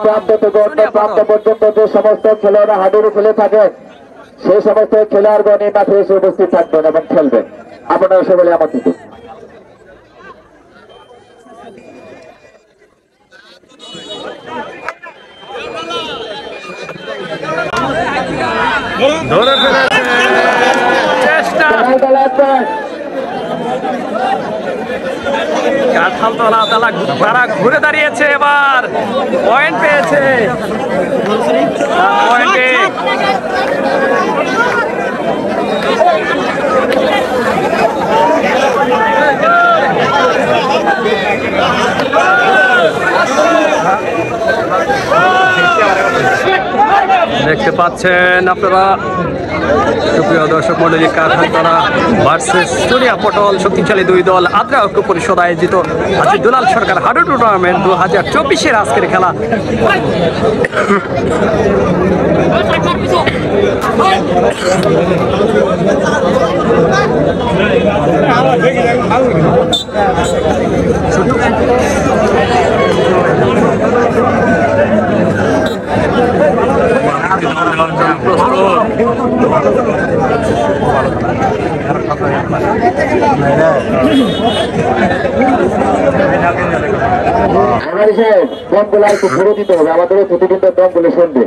প্রান্ত থেকে অন্য প্রান্ত পর্যন্ত যে সমস্ত খেলোয়াড়রা হাডুডু খেলে থাকেন সেই সমস্ত খেলোয়াড়গণ এই মাঠে এসে উপস্থিত থাকবেন এবং খেলবেন। আপনারা সকলে আমন্ত্রিত। কাঁঠালতলা তারা ঘুরে দাঁড়িয়েছে, এবার পয়েন্ট পেয়েছে। পয়েন্টে দেখতে পাচ্ছেন আপনারা সুপ্রিয় দর্শক মন্ডলী, কাঁঠালতলা ভার্সেস সোনিয়া পটল, শক্তিশালী দুই দল। আদ্রা ঐক্য পরিষদ আয়োজিত আজকে দুলাল সরকার হাডুডু টুর্নামেন্ট 2024-এর আজকের খেলা। দমগুলো একটু ঘুরে দিতে হবে, আমাদেরও প্রতিদিনটা দমগুলো শুনবে।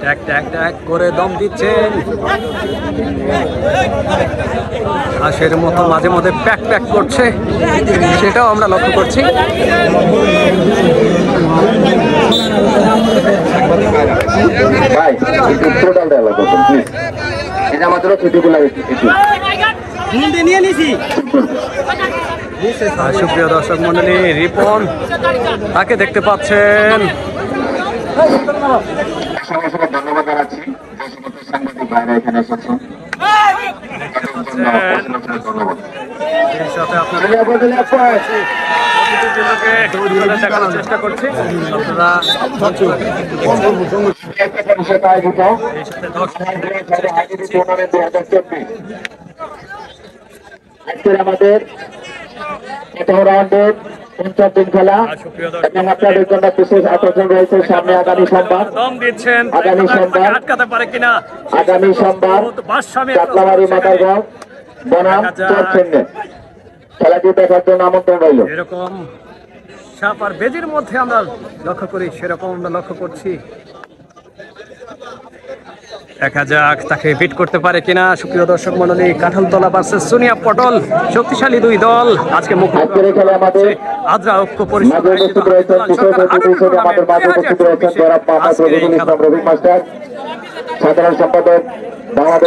ট্যাক ট্যাক ট্যাক করে দম দিচ্ছেন, হাঁসের মতো মাঝে মধ্যে প্যাক প্যাক করছে, সেটাও আমরা লক্ষ্য করছি। ভাই একটু টোটাল দেওয়া লাগবে প্লিজ, এটা আমাদেরও ছুটিগুলো একটু নিয়ে নিছি। সুপ্রিয় দর্শক মন্ডলী, রিপন তাকে দেখতে পাচ্ছেন। ধন্যবাদ জানাচ্ছি যে সমস্ত সাংবাদিক ভাইরা এখানে এসেছেন, দেখানোর চেষ্টা করছি। আজকের আমাদের প্রথম রাউন্ডের ৫০ দিন খেলা এবং আপনাদের জন্য বিশেষ আকর্ষণ রয়েছে সামনে আগামী সোমবার। চাকলাবাড়ি মাতারগাঁও বনাম চরচেন্নে খেলাটি দেখার জন্য আমন্ত্রণ রইল। এরকম সাপ আর বেজির মধ্যে আমরা লক্ষ্য করি, সেরকম আমরা লক্ষ্য করছি। দেখা যাক তাকে বিট করতে পারে কিনা। সুপ্রিয় দর্শক মন্ডলী, কাঁঠালতলা ভার্সেস সোনিয়া পটল, শক্তিশালী দুই দল আজকে আদ্রা ঐক্য পরিষদ সাধারণ সম্পাদক বাংলাদেশ।